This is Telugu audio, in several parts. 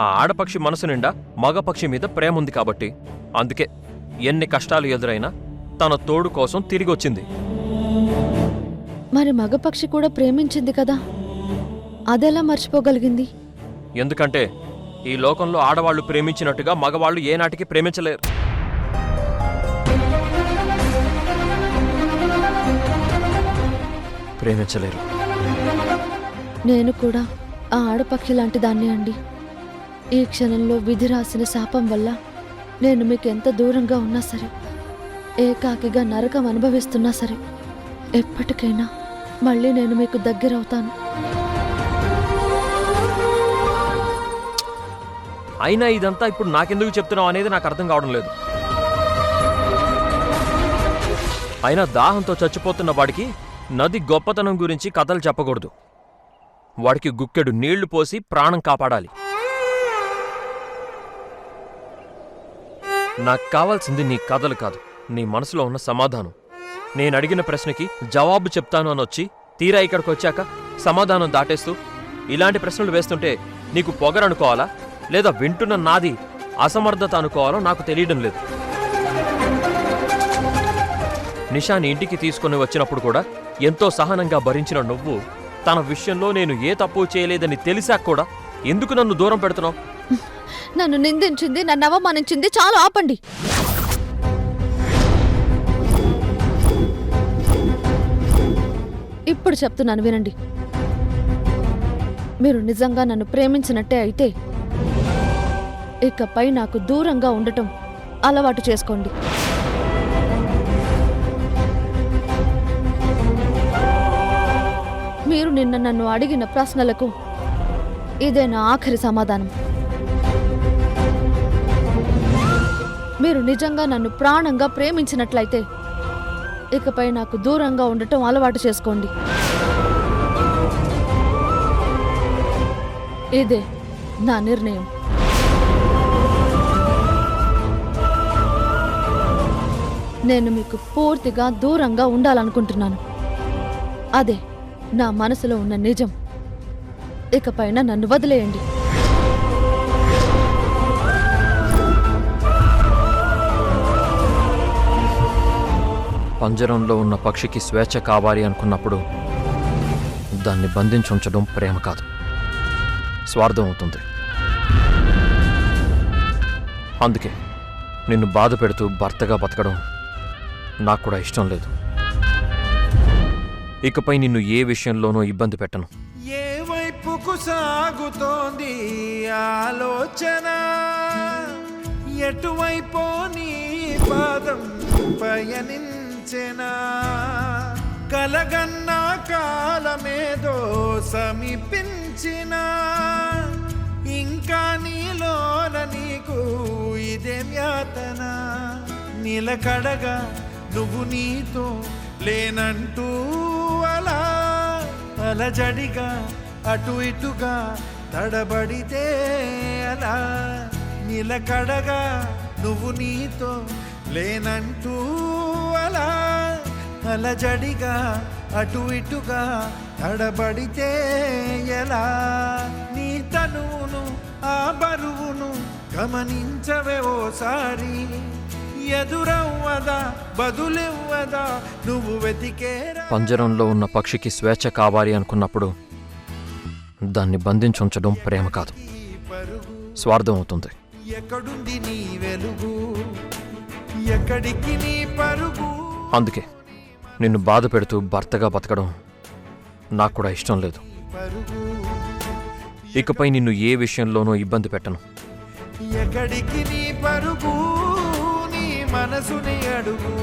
ఆ ఆడపక్షి మనసు నిండా మగపక్షి మీద ప్రేమ ఉంది కాబట్టి. అందుకే ఎన్ని కష్టాలు ఎదురైనా తన తోడు కోసం తిరిగొచ్చింది. మరి మగపక్షి కూడా ప్రేమించింది కదా, అదెలా మర్చిపోగలిగింది? ఎందుకంటే ఈ లోకంలో ఆడవాళ్లు ప్రేమించినట్టుగా మగవాళ్లు ఏనాటికి ప్రేమించలేరు. ప్రేమించలేరు. నేను కూడా ఆ ఆడపక్షి లాంటి దాన్ని అండి. ఈ క్షణంలో విధి రాసిన శాపం వల్ల నేను మీకెంత దూరంగా ఉన్నా సరే, ఏకాకిగా నరకం అనుభవిస్తున్నా సరే, ఎప్పటికైనా మళ్ళీ నేను మీకు దగ్గరవుతాను. అయినా ఇదంతా ఇప్పుడు నాకెందుకు చెప్తున్నావు అనేది నాకు అర్థం కావడం లేదు. అయినా దాహంతో చచ్చిపోతున్న వాడికి నది గొప్పతనం గురించి కథలు చెప్పకూడదు. వాడికి గుక్కెడు నీళ్లు పోసి ప్రాణం కాపాడాలి. నాకు కావాల్సింది నీ కథలు కాదు, నీ మనసులో ఉన్న సమాధానం. నేనడిగిన ప్రశ్నకి జవాబు చెప్తాను అనొచ్చి తీరా ఇక్కడికి వచ్చాక సమాధానం దాటేస్తూ ఇలాంటి ప్రశ్నలు వేస్తుంటే నీకు పొగరనుకోవాలా లేదా వింటున్న నాది అసమర్థత అనుకోవాలో నాకు తెలియడం లేదు. నిషాని ఇంటికి తీసుకుని వచ్చినప్పుడు కూడా ఎంతో సహనంగా భరించిన నువ్వు తన విషయంలో నేను ఏ తప్పు చేయలేదని తెలిసాక కూడా ఎందుకు నన్ను దూరం పెడుతున్నావు? నన్ను నిందించింది, నన్ను అవమానించింది చాలు, ఆపండి. ఇప్పుడు చెప్తున్నాను వినండి. మీరు నిజంగా నన్ను ప్రేమించినట్టే అయితే ఇకపై నాకు దూరంగా ఉండటం అలవాటు చేసుకోండి. మీరు నిన్న నన్ను అడిగిన ప్రశ్నలకు ఇదే నా ఆఖరి సమాధానం. మీరు నిజంగా నన్ను ప్రాణంగా ప్రేమించినట్లయితే ఇకపై నాకు దూరంగా ఉండటం అలవాటు చేసుకోండి. ఇదే నా నిర్ణయం. నేను మీకు పూర్తిగా దూరంగా ఉండాలనుకుంటున్నాను. అదే నా మనసులో ఉన్న నిజం. ఇకపైన నన్ను వదిలేయండి. పంజరంలో ఉన్న పక్షికి స్వేచ్ఛ కావాలి అనుకున్నప్పుడు దాన్ని బంధించుంచడం ప్రేమ కాదు, స్వార్థం అవుతుంది. అందుకే నిన్ను బాధ పెడుతూ భర్తగా బతకడం నాకు కూడా ఇష్టం లేదు. ఇకపై నిన్ను ఏ విషయంలోనూ ఇబ్బంది పెట్టను. ఏ వైపుకు సాగుతోంది ఆలోచన, ఎటువైపో నీ పాదం పయనించెనా, కలగన్నా కాలమేదో సమీపించిన, ఇంకా నీలోన నీకు ఇదే యాతన, నిలకడగా నువ్వు నీతో లేనంటూ అలా అలజడిగా అటు ఇటుగా తడబడితే అలా, నిలకడగా నువ్వు నీతో లేనంటూ అలా అలజడిగా అటు ఇటుగా తడబడితే ఎలా, నీ తనువును ఆ బరువును గమనించవే ఓసారి, ఎదురవ్వదా బదులివ్వదా నువ్వు వెతికేరా. పంజరంలో ఉన్న పక్షికి స్వేచ్ఛ కావాలి అనుకున్నప్పుడు దాన్ని బంధించుంచడం ప్రేమ కాదు, స్వార్థం అవుతుంది. ఎక్కడుంది నీ వెలుగు, ఎక్కడికి నీ పరుగు. అందుకే నిన్ను బాధ పెడుతూ భర్తగా బతకడం నాకు కూడా ఇష్టం లేదు. ఇకపై నిన్ను ఏ విషయంలోనూ ఇబ్బంది పెట్టను. ఎక్కడికి నీ పరుగు, నీ మనసుని అడుగు.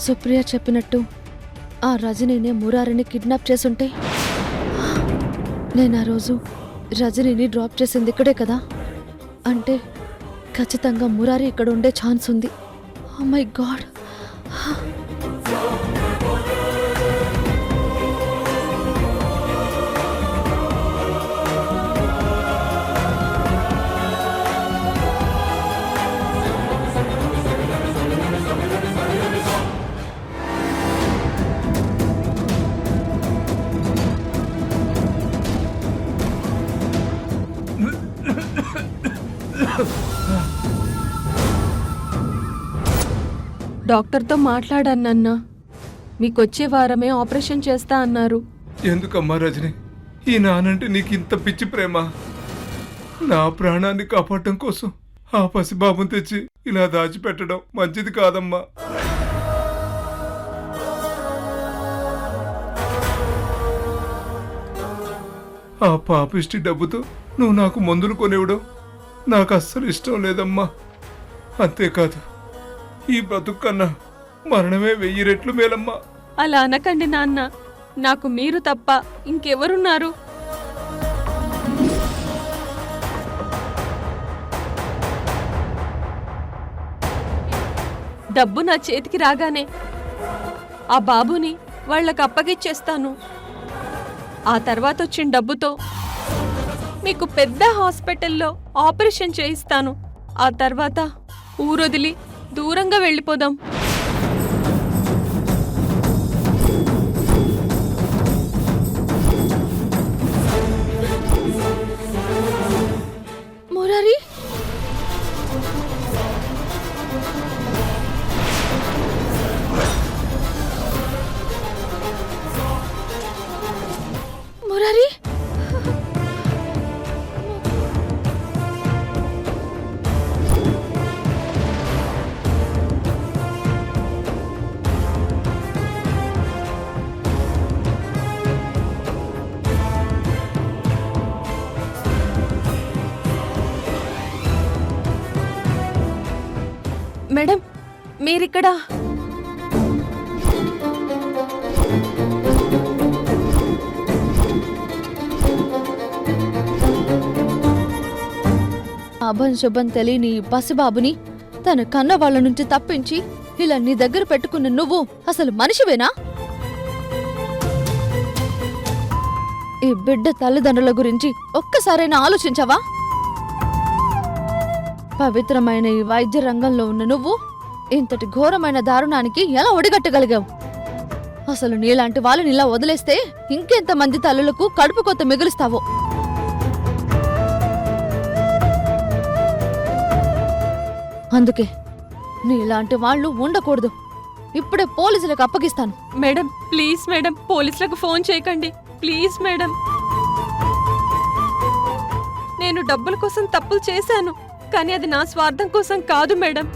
సుప్రియ చెప్పినట్టు ఆ రజనీనే మురారిని కిడ్నాప్ చేసుంటే, నేను ఆ రోజు రజనీని డ్రాప్ చేసింది ఇక్కడే కదా, అంటే ఖచ్చితంగా మురారి ఇక్కడ ఉండే ఛాన్స్ ఉంది. Oh my God. డాక్టర్తో మాట్లాడానన్నా. మీకొచ్చే వారమే ఆపరేషన్ చేస్తా అన్నారు. ఎందుకమ్మా రజని, ఈ నానంటే నీకు ఇంత పిచ్చి ప్రేమ? నా ప్రాణాన్ని కాపాడటం కోసం ఆ పసిబాబుని తెచ్చి ఇలా దాచిపెట్టడం మంచిది కాదమ్మా. ఆ పాపిష్టి డబ్బుతో నువ్వు నాకు మందులు కొనివ్వడం నాకు అస్సలు ఇష్టం లేదమ్మా. అంతేకాదు, ఈ బ్రతుకు కన్నా మరణమే 1000 రెట్లు మేలమ్మా. అలా అనకండి నాన్న. నాకు మీరు తప్ప ఇంకెవరున్నారు? డబ్బు నా చేతికి రాగానే ఆ బాబుని వాళ్ళకి అప్పగిచ్చేస్తాను. ఆ తర్వాత వచ్చిన డబ్బుతో మీకు పెద్ద హాస్పిటల్లో ఆపరేషన్ చేయిస్తాను. ఆ తర్వాత ఊరొదిలి దూరంగా వెళ్ళిపోదాం. మురారి, మురారి, మేడం, మీరిక్కడ? అభం శుభం తెలియని ఈ పసిబాబుని తన కన్న వాళ్ళ నుంచి తప్పించి ఇలా నీ దగ్గర పెట్టుకున్న నువ్వు అసలు మనిషివేనా? ఈ బిడ్డ తల్లిదండ్రుల గురించి ఒక్కసారైనా ఆలోచించావా? పవిత్రమైన ఈ వైద్య రంగంలో ఉన్న నువ్వు ఇంతటి ఘోరమైన దారుణానికి ఎలా ఒడిగట్టగలిగావు? అసలు నీలాంటి వాళ్ళని ఇలా వదిలేస్తే ఇంకెంతమంది తల్లులకు కడుపు కొత్త మిగులుస్తావో. అందుకే నీలాంటి వాళ్ళు ఉండకూడదు. ఇప్పుడే పోలీసులకు అప్పగిస్తాను. మేడం, ప్లీజ్ మేడం, పోలీసులకు ఫోన్ చేయకండి. Please madam. నేను డబ్బుల కోసం తప్పులు చేశాను, కానీ అది నా స్వార్థం కోసం కాదు మేడం.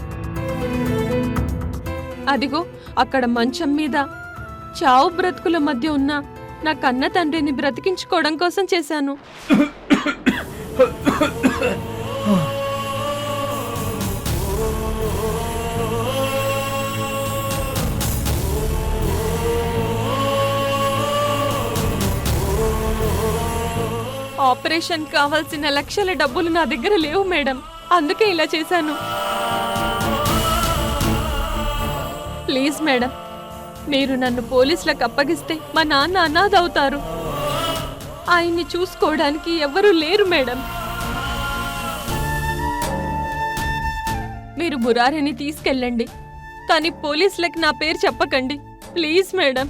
అదిగో అక్కడ మంచం మీద చావు బ్రతుకుల మధ్య ఉన్న నా కన్న తండ్రిని బ్రతికించుకోవడం కోసం చేశాను. ఆపరేషన్ కావాల్సిన లక్షల డబ్బులు నా దగ్గర లేవు మేడం. అందుకే ఇలా చేశాను. ప్లీజ్ మేడం, మీరు నన్ను పోలీసులకు అప్పగిస్తే మా నాన్న అనాథ అవుతారు. ఆయన్ని చూసుకోవడానికి ఎవ్వరూ లేరు మేడం. మీరు మురారిని తీసుకెళ్ళండి, కానీ పోలీసులకు నా పేరు చెప్పకండి. Please madam.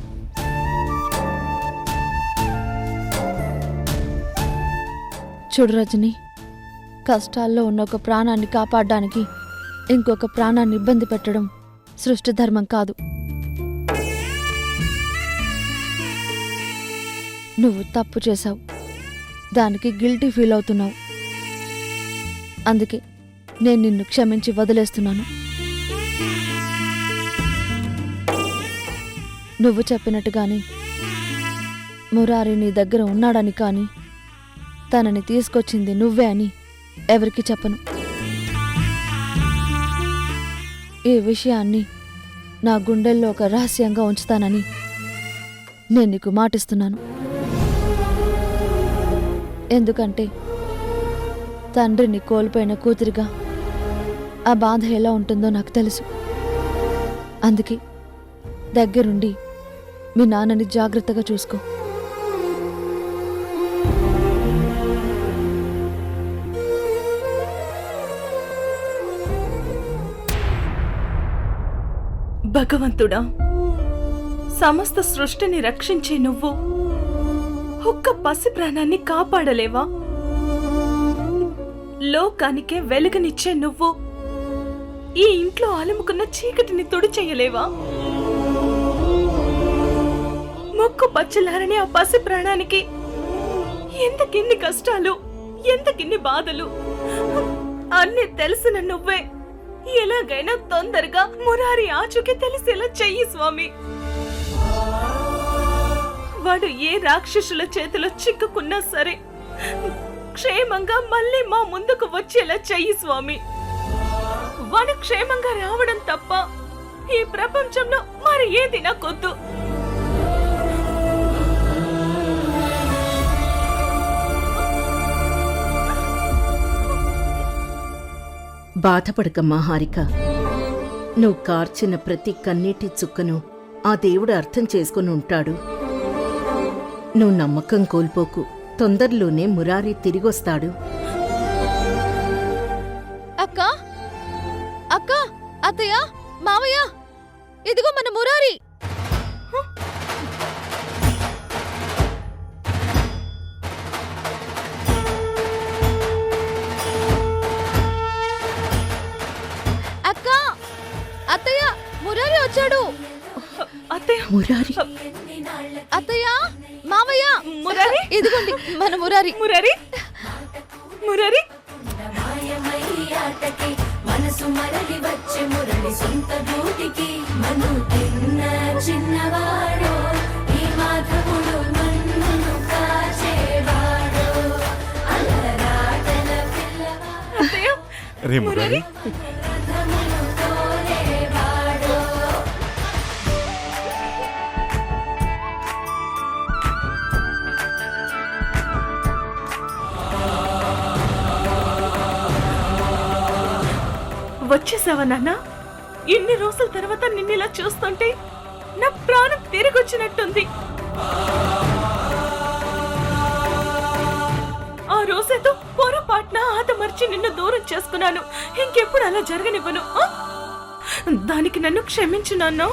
చూడు రజని, కష్టాల్లో ఉన్న ఒక ప్రాణాన్ని కాపాడడానికి ఇంకొక ప్రాణాన్ని ఇబ్బంది పెట్టడం సృష్టి ధర్మం కాదు. నువ్వు తప్పు చేశావు, దానికి గిల్టీ ఫీల్ అవుతున్నావు. అందుకే నేను నిన్ను క్షమించి వదిలేస్తున్నాను. నువ్వు చెప్పినట్టుగానే మురారి నీ దగ్గర ఉన్నాడని కానీ తనని తీసుకొచ్చింది నువ్వే అని ఎవరికి చెప్పను. ఈ విషయాన్ని నా గుండెల్లో ఒక రహస్యంగా ఉంచుతానని నేను నీకు మాటిస్తున్నాను. ఎందుకంటే తండ్రిని కోల్పోయిన కూతురిగా ఆ బాధ ఎలా ఉంటుందో నాకు తెలుసు. అందుకే దగ్గరుండి మీ నాన్నని జాగ్రత్తగా చూసుకో. భగవంతుడా, సమస్త సృష్టిని రక్షించే నువ్వు ఒక్క పసి ప్రాణాన్ని కాపాడలేవా? లోకానికే వెలుగునిచ్చే నువ్వు ఈ ఇంట్లో అలుముకున్న చీకటిని తుడిచేయలేవా? మొక్కు పచ్చలారని ఆ పసి ప్రాణానికి ఎంతకిన్ని కష్టాలు, ఎంతకిన్ని బాధలు అన్ని తెలిసిన నువ్వే ఎలాగైనా తొందరగా మురారి ఆచూకీ తెలిసేలా చెయ్యి స్వామి. వాడు ఏ రాక్షసుల చేతిలో చిక్కుకున్నా సరే క్షేమంగా మళ్ళీ మా ముందుకు వచ్చేలా చెయ్యి స్వామి. వాడు క్షేమంగా రావడం తప్ప ఈ ప్రపంచంలో మరి ఏది నాకొద్దు. బాధపడకమ్మా హారిక. నువ్వు కార్చిన ప్రతి కన్నీటి చుక్కను ఆ దేవుడు అర్థం చేసుకుని ఉంటాడు. నువ్వు నమ్మకం కోల్పోకు. తొందరలోనే మురారి తిరిగొస్తాడు. అక్క అక్క, అత్తయ్య, మావయ్య, ఇదిగో మన మురారి. అక్క, అత్తయ్య, మురారి వచ్చాడు. అత్తయ్య, మురారి అత్తయ్య, మావయ్య, మురారి, ఇదిగోండి మన మురారి. మురారి, మురారి. మనసు మరలి వచ్చే మురళి సొంత డ్యూటీకి మను తిన్న చిన్నవాడు ఈ మాధవుడు మన్నును కాచేవాడు అల్లరాటల పిల్లవాడు అత్తయ్య, రే మురారి, రథమును తోలేవాడు. వచ్చేసావా నాన్న? ఇన్ని రోజుల తర్వాత నిన్నిలా చూస్తుంటే నా ప్రాణం తిరిగొచ్చినట్టుంది. ఆ రోజేదో పొరపాటున ఆదమర్చి నిన్ను దూరం చేసుకున్నాను. ఇంకెప్పుడు అలా జరగనివ్వను. ఆ? దానికి నన్ను క్షమించు నాన్న.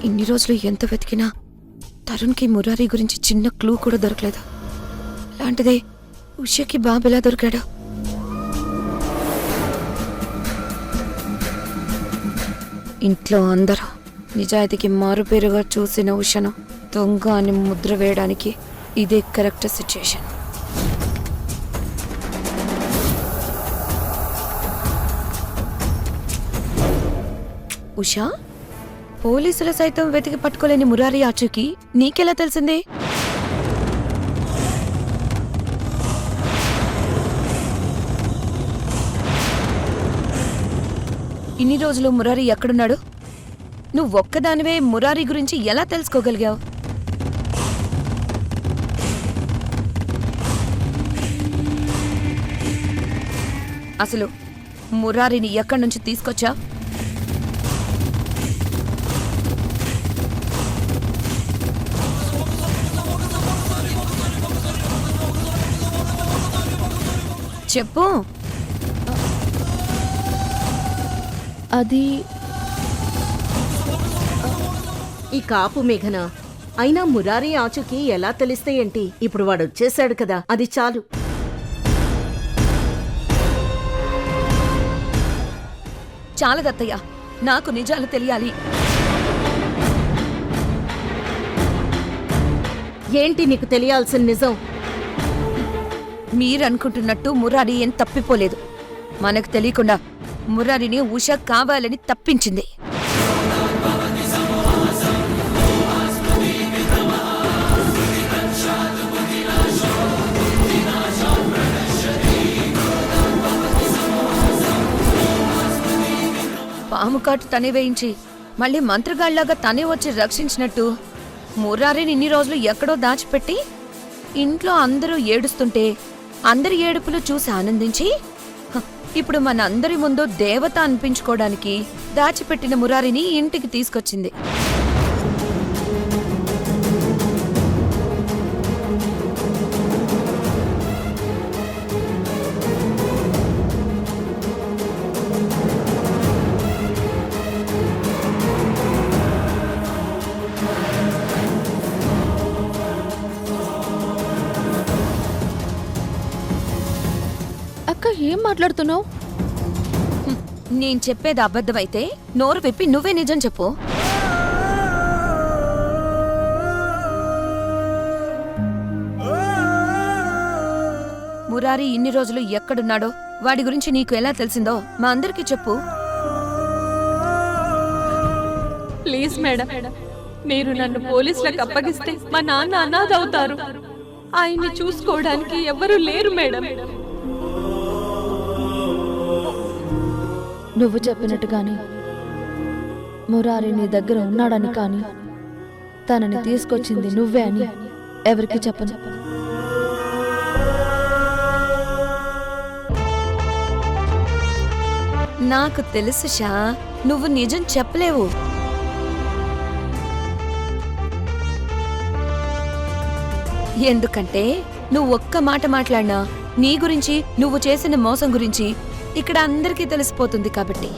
ఇన్ని రోజులు ఎంత వెతికినా తరుణ్కి మురారి గురించి చిన్న క్లూ కూడా దొరకలేదు. లాంటిదే ఉషకి బాబు ఎలా దొరికాడు? ఇంట్లో అందరూ నిజాయితీకి మారుపేరుగా చూసిన ఉషను దొంగ అని ముద్ర వేయడానికి ఇదే కరెక్ట్ సిచ్యుయేషన్. ఉషా, పోలీసులు సైతం వెతికి పట్టుకోలేని మురారి ఆచూకీ నీకెలా తెలిసింది? ఇన్ని రోజులు మురారి ఎక్కడున్నాడు? నువ్వొక్కదానివే మురారి గురించి ఎలా తెలుసుకోగలిగావు? అసలు మురారిని ఎక్కడి నుంచి తీసుకొచ్చా? చెప్పు. అది ఈ కాపు మేఘన. అయినా మురారి ఆచూకీ ఎలా తెలిస్తే ఏంటి? ఇప్పుడు వాడొచ్చేశాడు కదా, అది చాలు. చాలదత్తయ్య, నాకు నిజాలు తెలియాలి. ఏంటి నీకు తెలియాల్సిన నిజం? మీరనుకుంటున్నట్టు మురారి ఏం తప్పిపోలేదు. మనకు తెలియకుండా మురారిని ఉష కావాలని తప్పించింది. పాము కాటు తనే వేయించి మళ్ళీ మంత్రగాళ్లాగా తనే వచ్చి రక్షించినట్టు మురారిని ఇన్ని రోజులు ఎక్కడో దాచిపెట్టి ఇంట్లో అందరూ ఏడుస్తుంటే అందరి ఏడుపులు చూసి ఆనందించి ఇప్పుడు మన అందరి ముందు దేవత అనిపించుకోవడానికి దాచిపెట్టిన మురారిని ఇంటికి తీసుకొచ్చింది. మాట్లాడుతున్నావు? నేను చెప్పేది అబద్ధమైతే నోరు విప్పి నువ్వే నిజం చెప్పు. మురారి ఇన్ని రోజులు ఎక్కడున్నాడో, వాడి గురించి నీకు ఎలా తెలిసిందో మా అందరికీ చెప్పు. ప్లీజ్ మేడం, మీరు నన్ను పోలీసులకు అప్పగిస్తే మా నాన్న అనాథ అవుతారు. ఆయన్ని చూసుకోవడానికి ఎవరూ లేరు మేడం. నువ్వు చెప్పినట్టుగానే మురారి నీ దగ్గర ఉన్నాడని కానీ తనని తీసుకొచ్చింది నువ్వే అని ఎవరికి చెప్పను. నాకు తెలుసు షా, నువ్వు నిజం చెప్పలేవు. ఎందుకంటే నువ్వు ఒక్క మాట మాట్లాడినా నీ గురించి, నువ్వు చేసిన మోసం గురించి ఇక్కడ అందరికీ తెలిసిపోతుంది కాబట్టి.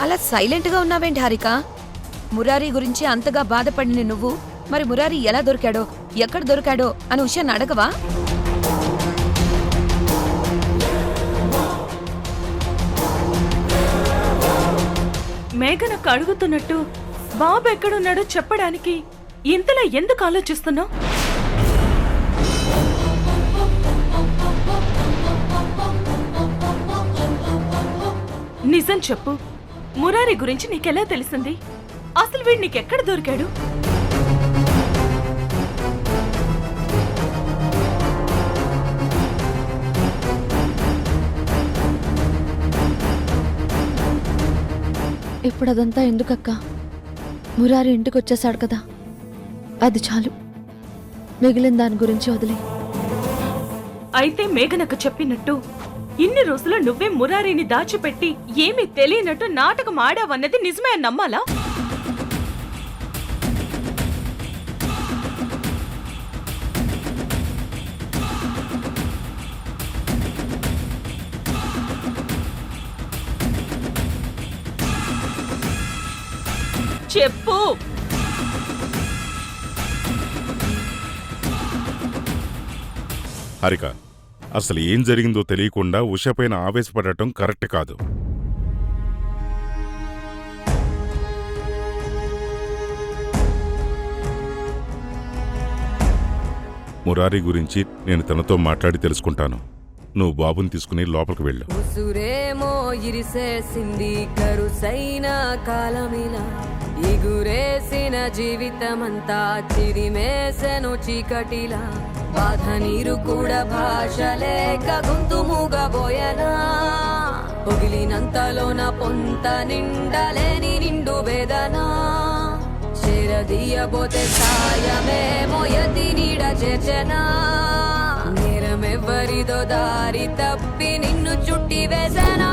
అలా సైలెంట్గా ఉన్నావేంటి హారిక? మురారి గురించి అంతగా బాధపడిన నువ్వు మరి మురారి ఎలా దొరికాడో, ఎక్కడ దొరికాడో అని విషయాన్ని అడగవా? మేఘనకు అడుగుతున్నట్టు బాబు ఎక్కడున్నాడో చెప్పడానికి ఇంతలా ఎందుకు ఆలోచిస్తున్నావు? నిజం చెప్పు, మురారి గురించి నీకెలా తెలిసింది? అసలు వీడు నీకెక్కడ దొరికాడు? ఇప్పుడు అదంతా ఎందుకక్క? మురారి ఇంటికి వచ్చేసాడు కదా, అది చాలు. మిగిలిన దాని గురించి వదిలే. అయితే మేఘనకు చెప్పినట్టు ఇన్ని రోజులు నువ్వే మురారిని దాచిపెట్టి ఏమీ తెలియనట్టు నాటకం ఆడావన్నది నిజమే అని నమ్మాలా? చెప్పు. హారిక, అసలు ఏం జరిగిందో తెలియకుండా ఉషపైన ఆవేశపడటం కరెక్ట్ కాదు. మురారి గురించి నేను తనతో మాట్లాడి తెలుసుకుంటాను. నువ్వు బాబుని తీసుకుని లోపలికి వెళ్ళు. ఉసురేమో ఇరిసేసింది కరుసైన కాలమిలా, ఇగురేసిన జీవితమంతా చిరిమేసెను చీకటిలా, బాధ నీరు కూడా భాష లేక గొంతు మూగబోయనా, పొగిలినంతలోన పొంత నిండలేని నిండు వేదనా, చేరదీయబోతే సాయమేమో యతి నీడ చేర్చనా, నేరమెవ్వరిదో దారి తప్పి నిన్ను చుట్టి వేసనా.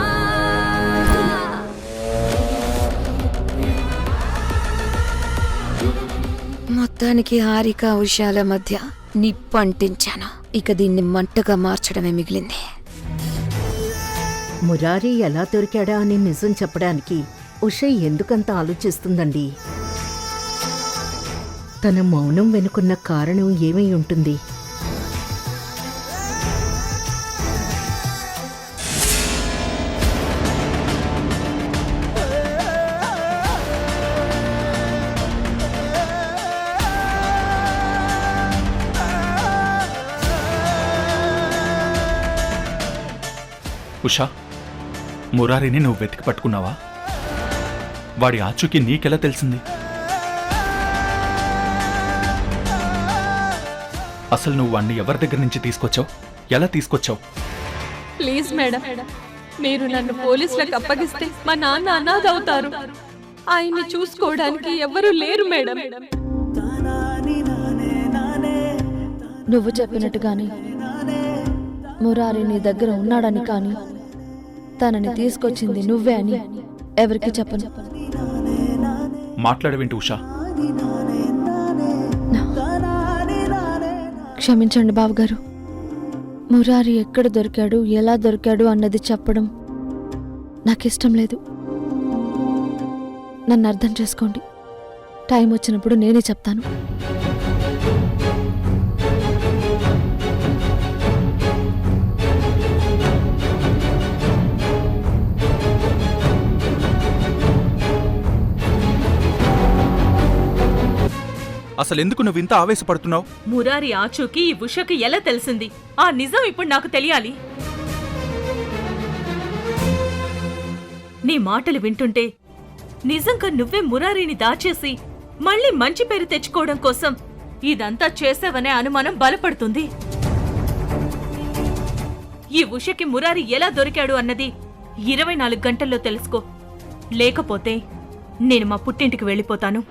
మొత్తానికి హారిక ఉషాల మధ్య నిప్పు అంటించాను. ఇక దీన్ని మంటగా మార్చడమే మిగిలింది. మురారి ఎలా దొరికాడా అని నిజం చెప్పడానికి ఉష ఎందుకంత ఆలోచిస్తుందండి? తన మౌనం వెనుకున్న కారణం ఏమై ఉంటుంది? ఉషా, మురారిని నువ్వు వెతికి పట్టుకున్నావా? వాడి ఆచూకీ నీకెలా తెలిసింది? అసలు నువ్వు వాణ్ణి ఎవరి దగ్గర నుంచి తీసుకొచ్చావు? ఎలా తీసుకొచ్చావు? ప్లీజ్ మేడం, మీరు నన్ను పోలీసులకు అప్పగిస్తే మా నాన్న అనాథ అవుతారు. ఆయన్ని చూసుకోవడానికి ఎవరూ లేరు మేడం. నువ్వు చెప్పినట్టుగానే మురారి నీ దగ్గర ఉన్నాడని కానీ తనని తీసుకొచ్చింది నువ్వే అని ఎవరికి చెప్పను. మాట్లాడవేంటి ఉషా? క్షమించండి బావగారు, మురారి ఎక్కడ దొరికాడు, ఎలా దొరికాడు అన్నది చెప్పడం నాకిష్టం లేదు. నన్ను అర్థం చేసుకోండి. టైం వచ్చినప్పుడు నేనే చెప్తాను. అసలెందుకు నువ్వు ఇంత ఆవేశపడుతున్నావు? మురారి ఆచూకి ఈ ఉషకి ఎలా తెలిసింది? ఆ నిజం ఇప్పుడు నాకు తెలియాలి. నీ మాటలు వింటుంటే నిజంగా నువ్వే మురారిని దాచేసి మళ్ళీ మంచి పేరు తెచ్చుకోవడం కోసం ఇదంతా చేసావనే అనుమానం బలపడుతుంది. ఈ ఉషకి మురారి ఎలా దొరికాడు అన్నది 24 గంటల్లో తెలుసుకో. లేకపోతే నేను మా పుట్టింటికి వెళ్ళిపోతాను.